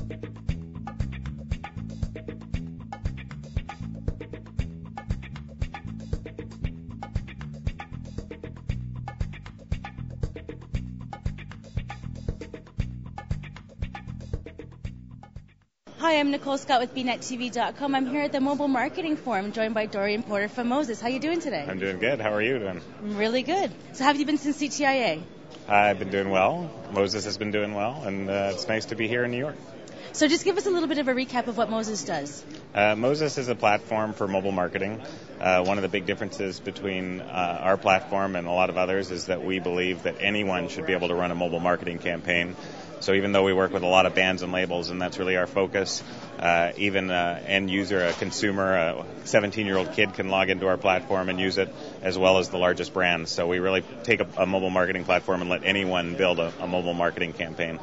Hi, I'm Nicole Scott with BNetTV.com. I'm here at the Mobile Marketing Forum, joined by Dorrian Porter from Mozes. How are you doing today? I'm doing good. How are you doing? I'm really good. So how have you been since CTIA? I've been doing well. Moses has been doing well, and it's nice to be here in New York. So just give us a little bit of a recap of what Mozes does. Moses is a platform for mobile marketing. One of the big differences between our platform and a lot of others is that we believe that anyone should be able to run a mobile marketing campaign. So even though we work with a lot of brands and labels, and that's really our focus, even an end user, a consumer, a 17-year-old kid can log into our platform and use it, as well as the largest brands. So we really take a mobile marketing platform and let anyone build a mobile marketing campaign.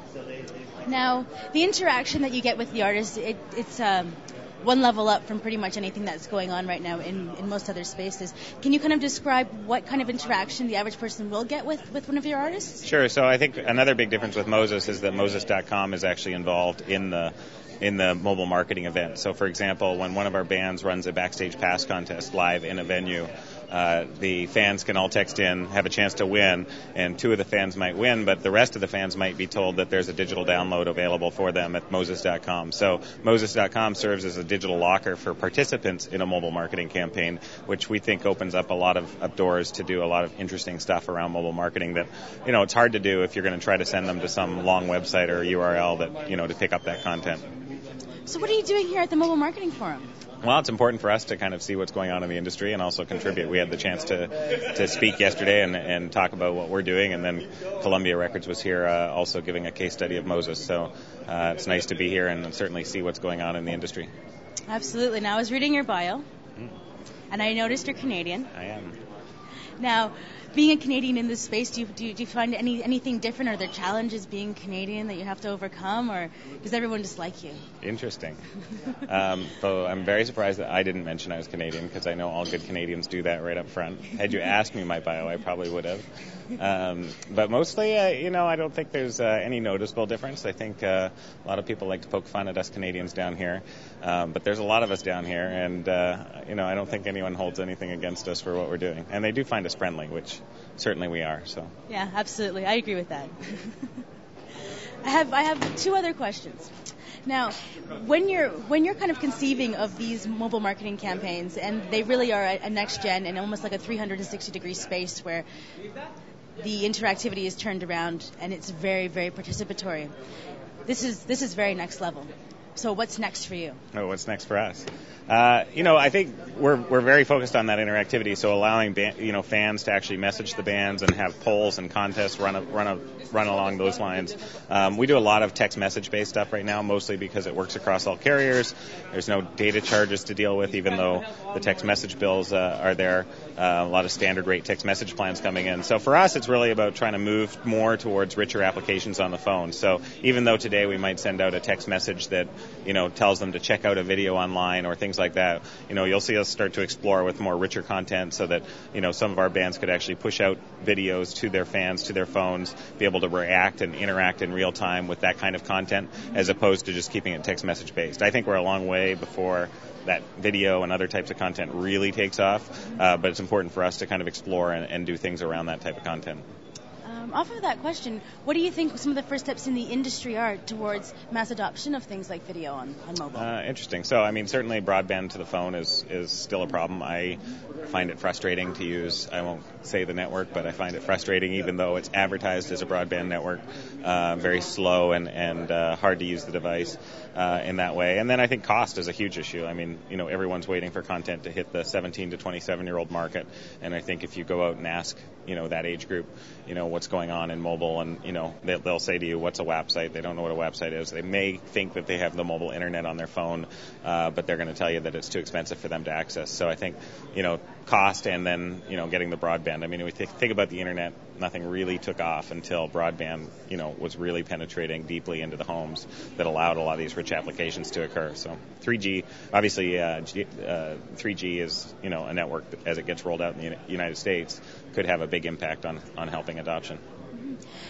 Now, the interaction that you get with the artists, it's one level up from pretty much anything that's going on right now in most other spaces. Can you kind of describe what kind of interaction the average person will get with one of your artists? Sure. So I think another big difference with Moses is that Mozes.com is actually involved in the mobile marketing event. So, for example, when one of our bands runs a backstage pass contest live in a venue, the fans can all text in, have a chance to win, and two of the fans might win, but the rest of the fans might be told that there's a digital download available for them at Mozes.com. So Mozes.com serves as a digital locker for participants in a mobile marketing campaign, which we think opens up a lot of doors to do a lot of interesting stuff around mobile marketing that, it's hard to do if you're going to try to send them to some long website or URL that, to pick up that content. So what are you doing here at the Mobile Marketing Forum? Well, it's important for us to kind of see what's going on in the industry and also contribute. We had the chance to speak yesterday and talk about what we're doing, and then Columbia Records was here also giving a case study of Moses. So it's nice to be here and certainly see what's going on in the industry. Absolutely. Now, I was reading your bio, and I noticed you're Canadian. I am. Now, being a Canadian in this space, do you find anything different? Are there challenges being Canadian that you have to overcome, or does everyone just like you? Interesting. So I'm very surprised that I didn't mention I was Canadian, because I know all good Canadians do that right up front. Had you asked me my bio, I probably would have. But mostly, I don't think there's any noticeable difference. I think a lot of people like to poke fun at us Canadians down here, but there's a lot of us down here, and I don't think anyone holds anything against us for what we're doing. And they do find us friendly, which certainly we are. So. Yeah, absolutely. I agree with that. I have two other questions. Now, when you're kind of conceiving of these mobile marketing campaigns, and they really are a next gen and almost like a 360-degree space where the interactivity is turned around and it's very, very participatory. This is very next level. So what's next for you? Oh, what's next for us? I think we're very focused on that interactivity, so allowing fans to actually message the bands and have polls and contests run along those lines. We do a lot of text message based stuff right now, mostly because it works across all carriers. There's no data charges to deal with, even though the text message bills are there. A lot of standard rate text message plans coming in. So for us, it's really about trying to move more towards richer applications on the phone. So even though today we might send out a text message that tells them to check out a video online or things like that, you'll see us start to explore with more richer content so that, some of our bands could actually push out videos to their fans, to their phones, be able to react and interact in real time with that kind of content, as opposed to just keeping it text message based. I think we're a long way before that video and other types of content really takes off, but it's important for us to kind of explore and do things around that type of content. Off of that question, what do you think some of the first steps in the industry are towards mass adoption of things like video on mobile? Interesting. So, certainly broadband to the phone is still a problem. I find it frustrating to use. I won't say the network, but I find it frustrating, even though it's advertised as a broadband network. Very slow and hard to use the device in that way. And then I think cost is a huge issue. Everyone's waiting for content to hit the 17 to 27-year-old market, and I think if you go out and ask, that age group, what's going on in mobile, and they'll say to you, what's a WAP site? They don't know what a WAP site is. They may think that they have the mobile internet on their phone, but they're going to tell you that it's too expensive for them to access. So I think cost, and then getting the broadband. We think about the internet, nothing really took off until broadband was really penetrating deeply into the homes that allowed a lot of these rich applications to occur. So 3G, obviously 3G is a network that, as it gets rolled out in the United States, could have a big impact on helping adoption.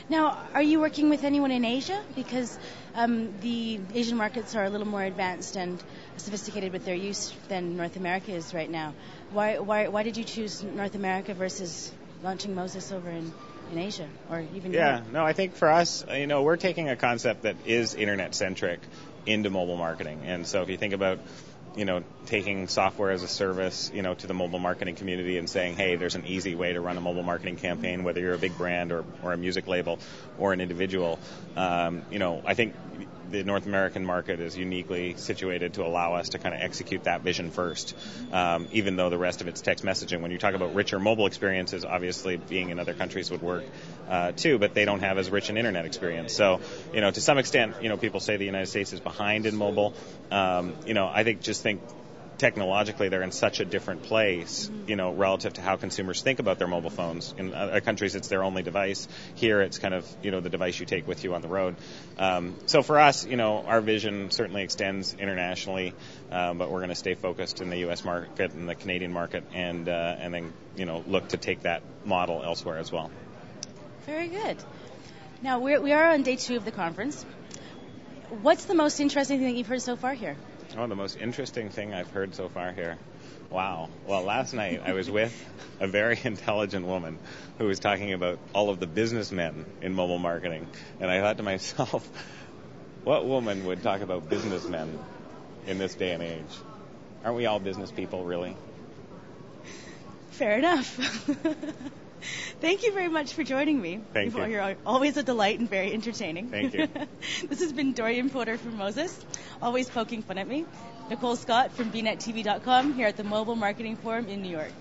Now, are you working with anyone in Asia? Because the Asian markets are a little more advanced and sophisticated with their use than North America is right now. Why did you choose North America versus launching Mozes over in Asia or even Europe? No, I think for us, we're taking a concept that is internet-centric into mobile marketing. And so if you think about taking software as a service, to the mobile marketing community and saying, hey, there's an easy way to run a mobile marketing campaign, whether you're a big brand or a music label or an individual. I think the North American market is uniquely situated to allow us to kind of execute that vision first, even though the rest of it's text messaging. When you talk about richer mobile experiences, obviously being in other countries would work too, but they don't have as rich an internet experience. So, to some extent, people say the United States is behind in mobile. I think technologically they're in such a different place, relative to how consumers think about their mobile phones. In other countries, it's their only device. Here, it's kind of, the device you take with you on the road. So for us, our vision certainly extends internationally, but we're going to stay focused in the U.S. market and the Canadian market and then, look to take that model elsewhere as well. Very good. Now, we are on day 2 of the conference. What's the most interesting thing that you've heard so far here? Oh, the most interesting thing I've heard so far here. Wow. Well, last night I was with a very intelligent woman who was talking about all of the businessmen in mobile marketing. And I thought to myself, what woman would talk about businessmen in this day and age? Aren't we all business people, really? Fair enough. Thank you very much for joining me. Thank you. You're always a delight and very entertaining. Thank you. This has been Dorrian Porter from Mozes, always poking fun at me. Nicole Scott from bnettv.com here at the Mobile Marketing Forum in New York.